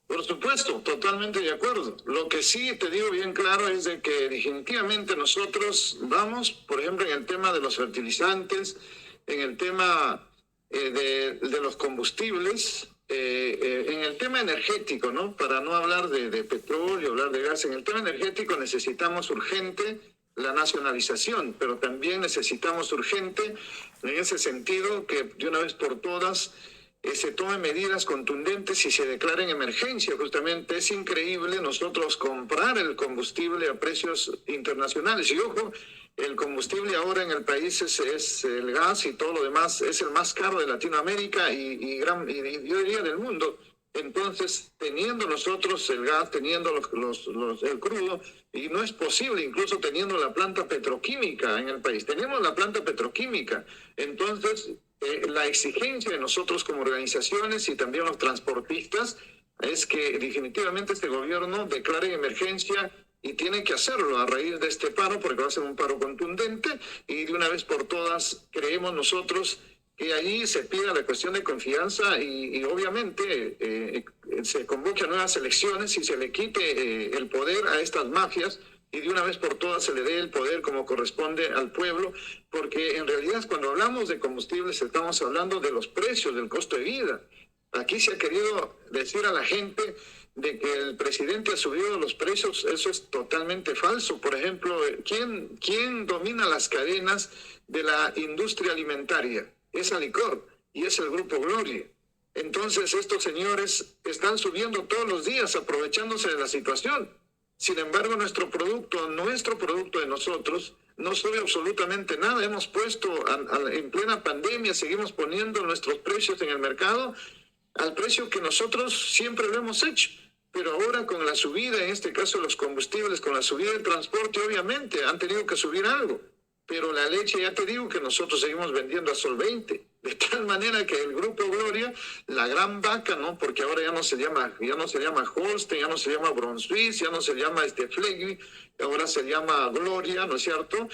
Por supuesto, totalmente de acuerdo. Lo que sí te digo bien claro es de que definitivamente nosotros vamos, por ejemplo, en el tema de los fertilizantes, en el tema de los combustibles, en el tema energético, ¿no? Para no hablar de petróleo, hablar de gas, en el tema energético necesitamos urgente la nacionalización, pero también necesitamos urgente, en ese sentido, que de una vez por todas se tomen medidas contundentes y se declaren emergencia. Justamente es increíble nosotros comprar el combustible a precios internacionales. Y ojo, el combustible ahora en el país es el gas, y todo lo demás es el más caro de Latinoamérica y yo diría del mundo. Entonces, teniendo nosotros el gas, teniendo el crudo, y no es posible, incluso teniendo la planta petroquímica en el país, tenemos la planta petroquímica. Entonces, la exigencia de nosotros como organizaciones y también los transportistas es que definitivamente este gobierno declare emergencia, y tiene que hacerlo a raíz de este paro, porque va a ser un paro contundente, y de una vez por todas creemos nosotros que allí se pida la cuestión de confianza y obviamente se convoque a nuevas elecciones y se le quite el poder a estas mafias, y de una vez por todas se le dé el poder como corresponde al pueblo, porque en realidad cuando hablamos de combustibles estamos hablando de los precios, del costo de vida. Aquí se ha querido decir a la gente de que el presidente ha subido los precios. Eso es totalmente falso. Por ejemplo, ¿quién domina las cadenas de la industria alimentaria? Es Alicor y es el Grupo Gloria. Entonces estos señores están subiendo todos los días aprovechándose de la situación. Sin embargo, nuestro producto de nosotros no sube absolutamente nada. Hemos puesto en plena pandemia, seguimos poniendo nuestros precios en el mercado al precio que nosotros siempre lo hemos hecho. Pero ahora con la subida, en este caso los combustibles, con la subida del transporte, obviamente han tenido que subir algo. Pero la leche, ya te digo que nosotros seguimos vendiendo a sol 20. De tal manera que el Grupo Gloria, la gran vaca, ¿no? Porque ahora ya no se llama Holstein, ya no se llama Brunswick, ya no se llama Flegui, ahora se llama Gloria, ¿no es cierto?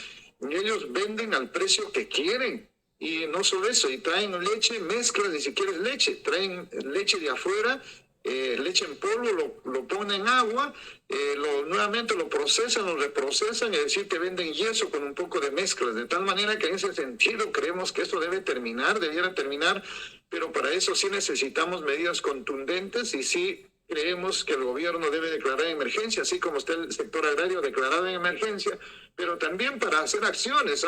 Y ellos venden al precio que quieren. Y no solo eso, y traen leche, mezclas, ni siquiera es leche, traen leche de afuera, leche en polvo, lo ponen en agua, nuevamente lo procesan, lo reprocesan, es decir, que venden yeso con un poco de mezclas, de tal manera que en ese sentido creemos que esto debiera terminar, pero para eso sí necesitamos medidas contundentes y sí creemos que el gobierno debe declarar emergencia, así como está el sector agrario declarado en emergencia, pero también para hacer acciones.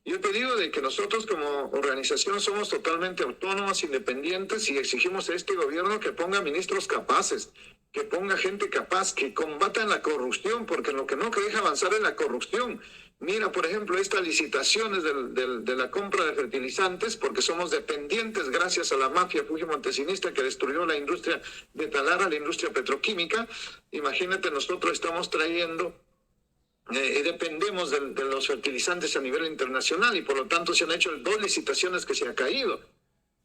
Yo te digo de que nosotros como organización somos totalmente autónomos, independientes y exigimos a este gobierno que ponga ministros capaces, que ponga gente capaz, que combatan la corrupción, porque lo que no deja avanzar es la corrupción. Mira, por ejemplo, estas licitaciones de la compra de fertilizantes, porque somos dependientes gracias a la mafia fujimontesinista que destruyó la industria de Talara, la industria petroquímica. Imagínate, nosotros estamos trayendo, dependemos de los fertilizantes a nivel internacional y por lo tanto se han hecho 2 licitaciones que se ha caído.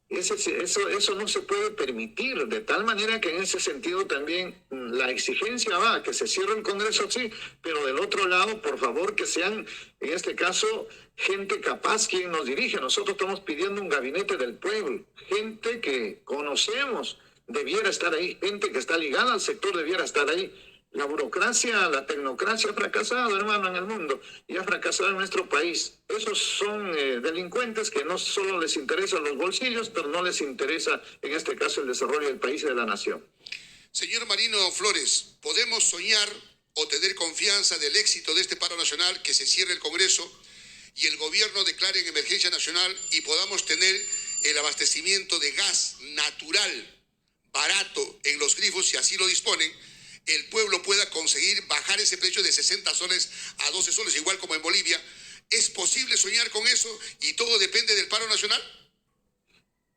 Eso no se puede permitir, de tal manera que en ese sentido también la exigencia va a que se cierre el Congreso, sí, pero del otro lado, por favor, que sean, en este caso, gente capaz quien nos dirige. Nosotros estamos pidiendo un gabinete del pueblo, gente que conocemos debiera estar ahí, gente que está ligada al sector debiera estar ahí. La burocracia, la tecnocracia ha fracasado, hermano, en el mundo y ha fracasado en nuestro país. Esos son delincuentes que no solo les interesan los bolsillos, pero no les interesa, en este caso, el desarrollo del país y de la nación. Señor Marino Flores, ¿podemos soñar o tener confianza del éxito de este paro nacional, que se cierre el Congreso y el gobierno declare en emergencia nacional y podamos tener el abastecimiento de gas natural barato en los grifos, si así lo disponen, el pueblo pueda conseguir bajar ese precio de 60 soles a 12 soles, igual como en Bolivia? ¿Es posible soñar con eso y todo depende del paro nacional?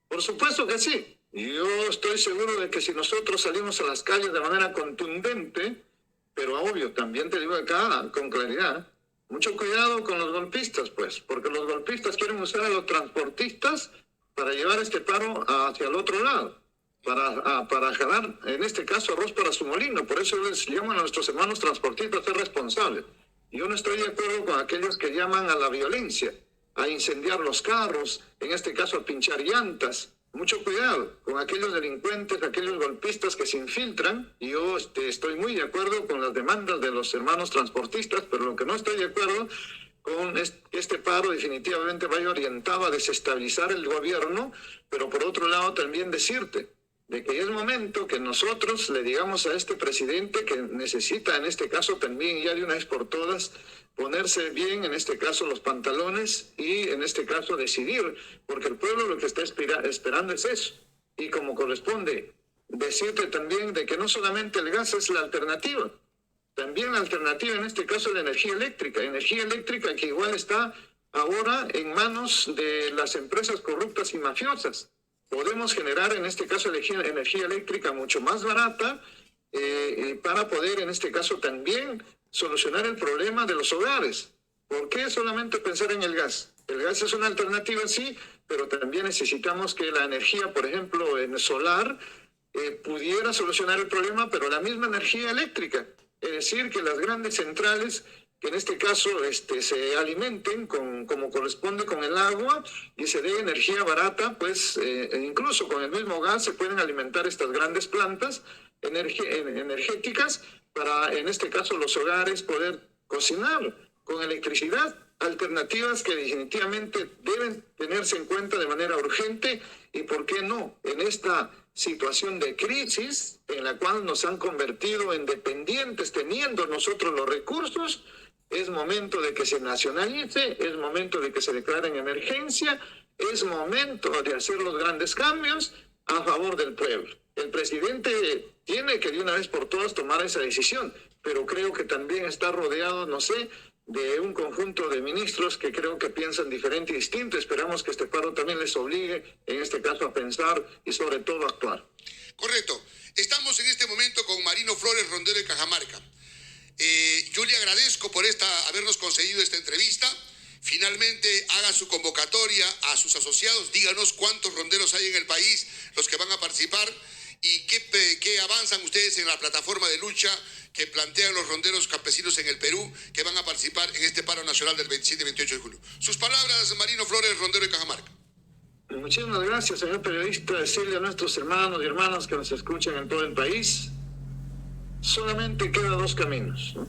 Por supuesto que sí. Yo estoy seguro de que si nosotros salimos a las calles de manera contundente, pero obvio, también te digo acá con claridad, mucho cuidado con los golpistas, pues, porque los golpistas quieren usar a los transportistas para llevar este paro hacia el otro lado, para jalar, en este caso, arroz para su molino. Por eso les llaman a nuestros hermanos transportistas a ser responsables. Yo no estoy de acuerdo con aquellos que llaman a la violencia, a incendiar los carros, en este caso a pinchar llantas. Mucho cuidado con aquellos delincuentes, aquellos golpistas que se infiltran. Y yo estoy muy de acuerdo con las demandas de los hermanos transportistas, pero lo que no estoy de acuerdo con este paro definitivamente vaya orientado a desestabilizar el gobierno, pero por otro lado también decirte de que es momento que nosotros le digamos a este presidente que necesita, en este caso también ya de una vez por todas, ponerse bien, en este caso, los pantalones y, en este caso, decidir, porque el pueblo lo que está esperando es eso. Y como corresponde, decirte también de que no solamente el gas es la alternativa, también la alternativa, en este caso, es la energía eléctrica que igual está ahora en manos de las empresas corruptas y mafiosas. Podemos generar, en este caso, energía eléctrica mucho más barata para poder, en este caso, también solucionar el problema de los hogares. ¿Por qué solamente pensar en el gas? El gas es una alternativa, sí, pero también necesitamos que la energía, por ejemplo, en solar, pudiera solucionar el problema, pero la misma energía eléctrica. Es decir, que las grandes centrales, que en este caso se alimenten como corresponde con el agua y se dé energía barata, pues incluso con el mismo gas se pueden alimentar estas grandes plantas energéticas para, en este caso, los hogares poder cocinar con electricidad. Alternativas que definitivamente deben tenerse en cuenta de manera urgente y, ¿por qué no?, en esta situación de crisis en la cual nos han convertido en dependientes teniendo nosotros los recursos. Es momento de que se nacionalice, es momento de que se declare en emergencia, es momento de hacer los grandes cambios a favor del pueblo. El presidente tiene que de una vez por todas tomar esa decisión, pero creo que también está rodeado, no sé, de un conjunto de ministros que creo que piensan diferente y distinto. Esperamos que este paro también les obligue, en este caso, a pensar y sobre todo a actuar. Correcto. Estamos en este momento con Marino Flores, rondero de Cajamarca. Yo le agradezco por habernos concedido esta entrevista. Finalmente haga su convocatoria a sus asociados, díganos cuántos ronderos hay en el país, los que van a participar, y qué avanzan ustedes en la plataforma de lucha que plantean los ronderos campesinos en el Perú, que van a participar en este paro nacional del 27 y 28 de julio. Sus palabras, Marino Flores, rondero de Cajamarca. Muchísimas gracias, señor periodista. Decirle a nuestros hermanos y hermanas que nos escuchan en todo el país, solamente quedan dos caminos, ¿no?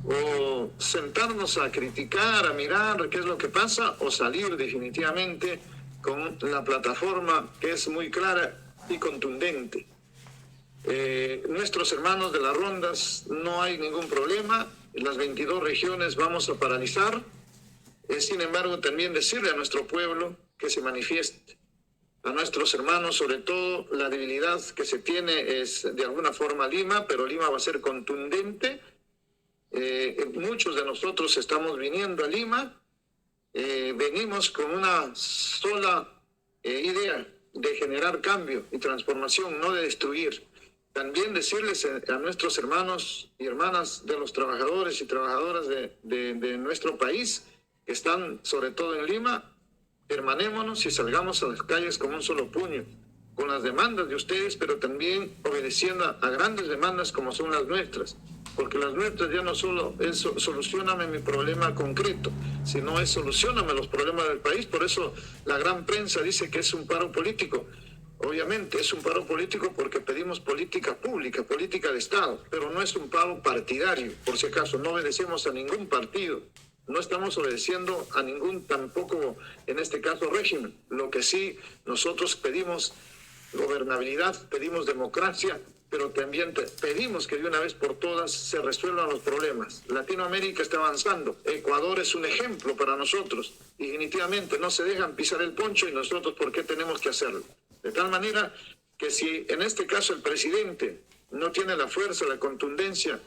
O sentarnos a criticar, a mirar qué es lo que pasa, o salir definitivamente con la plataforma que es muy clara y contundente. Nuestros hermanos de las rondas, no hay ningún problema, en las 22 regiones vamos a paralizar, sin embargo también decirle a nuestro pueblo que se manifieste, a nuestros hermanos, sobre todo la debilidad que se tiene es de alguna forma Lima, pero Lima va a ser contundente. Muchos de nosotros estamos viniendo a Lima, venimos con una sola idea de generar cambio y transformación, no de destruir. También decirles a nuestros hermanos y hermanas de los trabajadores y trabajadoras de nuestro país, que están sobre todo en Lima, hermanémonos y salgamos a las calles con un solo puño, con las demandas de ustedes, pero también obedeciendo a grandes demandas como son las nuestras, porque las nuestras ya no solo es solucioname mi problema concreto, sino es solucioname los problemas del país. Por eso la gran prensa dice que es un paro político. Obviamente es un paro político porque pedimos política pública, política de Estado, pero no es un paro partidario, por si acaso, no obedecemos a ningún partido, no estamos obedeciendo a ningún, tampoco en este caso, régimen. Lo que sí, nosotros pedimos gobernabilidad, pedimos democracia, pero también pedimos que de una vez por todas se resuelvan los problemas. Latinoamérica está avanzando, Ecuador es un ejemplo para nosotros, y definitivamente no se dejan pisar el poncho, y nosotros ¿por qué tenemos que hacerlo? De tal manera que si en este caso el presidente no tiene la fuerza, la contundencia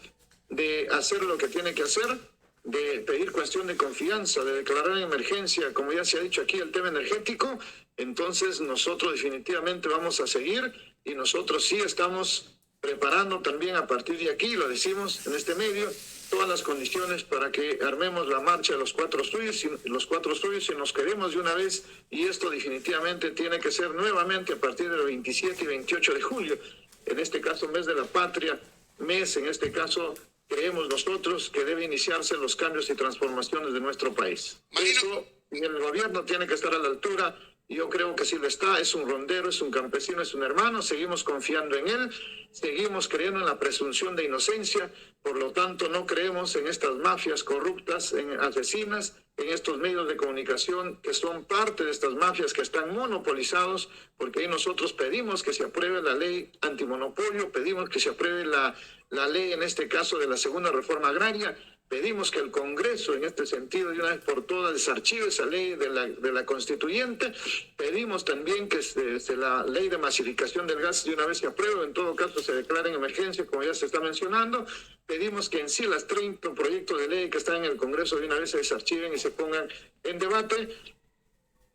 de hacer lo que tiene que hacer, de pedir cuestión de confianza, de declarar emergencia, como ya se ha dicho aquí, el tema energético, entonces nosotros definitivamente vamos a seguir, y nosotros sí estamos preparando también a partir de aquí, lo decimos en este medio, todas las condiciones para que armemos la marcha de los cuatro suyos y nos quedemos de una vez, y esto definitivamente tiene que ser nuevamente a partir del 27 y 28 de julio, en este caso mes de la patria, mes en este caso creemos nosotros que debe iniciarse los cambios y transformaciones de nuestro país. Eso, y el gobierno tiene que estar a la altura, y yo creo que sí lo está, es un rondero, es un campesino, es un hermano, seguimos confiando en él, seguimos creyendo en la presunción de inocencia, por lo tanto no creemos en estas mafias corruptas, en asesinas, en estos medios de comunicación que son parte de estas mafias que están monopolizados, porque ahí nosotros pedimos que se apruebe la ley antimonopolio, pedimos que se apruebe la ley en este caso de la segunda reforma agraria, pedimos que el Congreso en este sentido de una vez por todas desarchive esa ley de la constituyente, pedimos también que la ley de masificación del gas de una vez se apruebe, en todo caso se declare en emergencia como ya se está mencionando, pedimos que en sí las 30 proyectos de ley que están en el Congreso de una vez se desarchiven y se pongan en debate.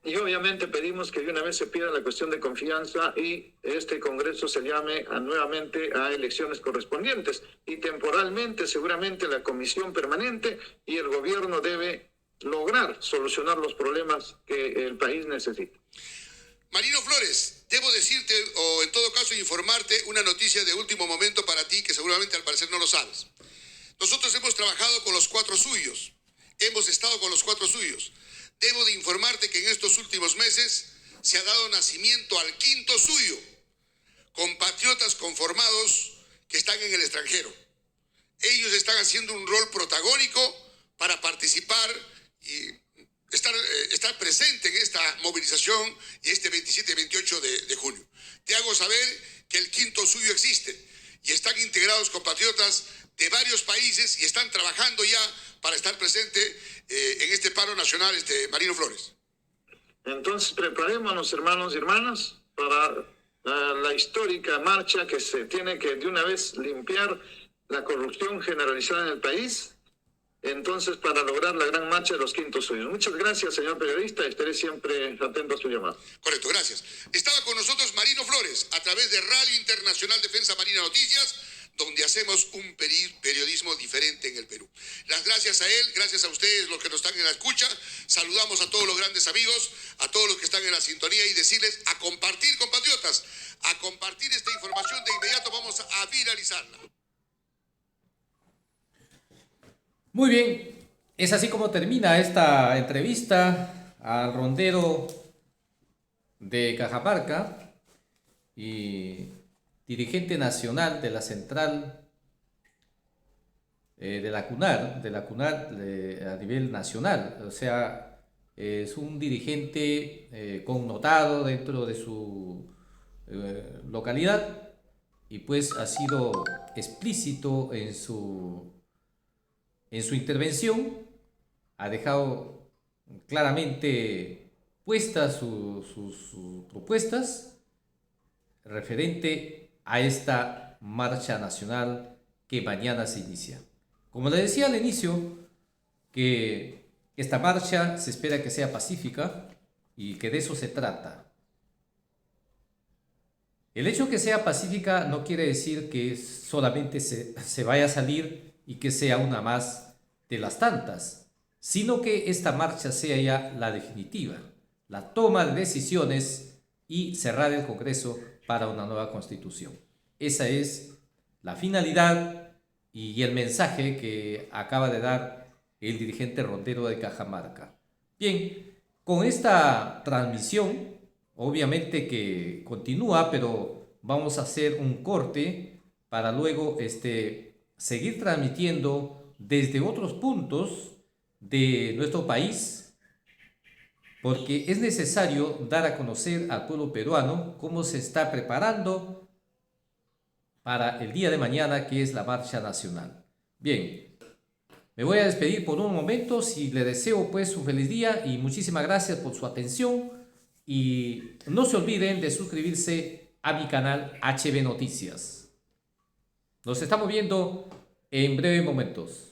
Y obviamente pedimos que de una vez se pida la cuestión de confianza y este Congreso se llame nuevamente a elecciones correspondientes. Y temporalmente, seguramente, la comisión permanente y el gobierno debe lograr solucionar los problemas que el país necesita. Marino Flores, debo decirte, o en todo caso informarte, una noticia de último momento para ti que seguramente al parecer no lo sabes. Nosotros hemos trabajado con los cuatro suyos, hemos estado con los cuatro suyos. Debo de informarte que en estos últimos meses se ha dado nacimiento al quinto suyo, compatriotas conformados que están en el extranjero. Ellos están haciendo un rol protagónico para participar y estar presente en esta movilización y este 27 y 28 de junio. Te hago saber que el quinto suyo existe y están integrados compatriotas de varios países y están trabajando ya para estar presente en este paro nacional, Marino Flores. Entonces preparémonos, hermanos y hermanas, para la histórica marcha que se tiene que de una vez limpiar la corrupción generalizada en el país, entonces para lograr la gran marcha de los quintos suyos. Muchas gracias, señor periodista, estaré siempre atento a su llamada. Correcto, gracias. Estaba con nosotros Marino Flores, a través de Radio Internacional Defensa Marina Noticias, donde hacemos un periodismo diferente en el Perú. Las gracias a él, gracias a ustedes los que nos están en la escucha. Saludamos a todos los grandes amigos, a todos los que están en la sintonía y decirles a compartir, compatriotas, a compartir esta información. De inmediato vamos a viralizarla. Muy bien, es así como termina esta entrevista al rondero de Cajamarca y dirigente nacional de la central de la CUNAR a nivel nacional. O sea, es un dirigente connotado dentro de su localidad y pues ha sido explícito en su intervención, ha dejado claramente puestas sus propuestas referente a esta marcha nacional que mañana se inicia. Como le decía al inicio, que esta marcha se espera que sea pacífica y que de eso se trata. El hecho que sea pacífica no quiere decir que solamente se vaya a salir y que sea una más de las tantas, sino que esta marcha sea ya la definitiva, la toma de decisiones y cerrar el Congreso para una nueva constitución. Esa es la finalidad y el mensaje que acaba de dar el dirigente rondero de Cajamarca. Bien, con esta transmisión, obviamente que continúa, pero vamos a hacer un corte para luego seguir transmitiendo desde otros puntos de nuestro país, porque es necesario dar a conocer al pueblo peruano cómo se está preparando para el día de mañana, que es la marcha nacional. Bien, me voy a despedir por un momento, si le deseo pues un feliz día y muchísimas gracias por su atención y no se olviden de suscribirse a mi canal HB Noticias. Nos estamos viendo en breves momentos.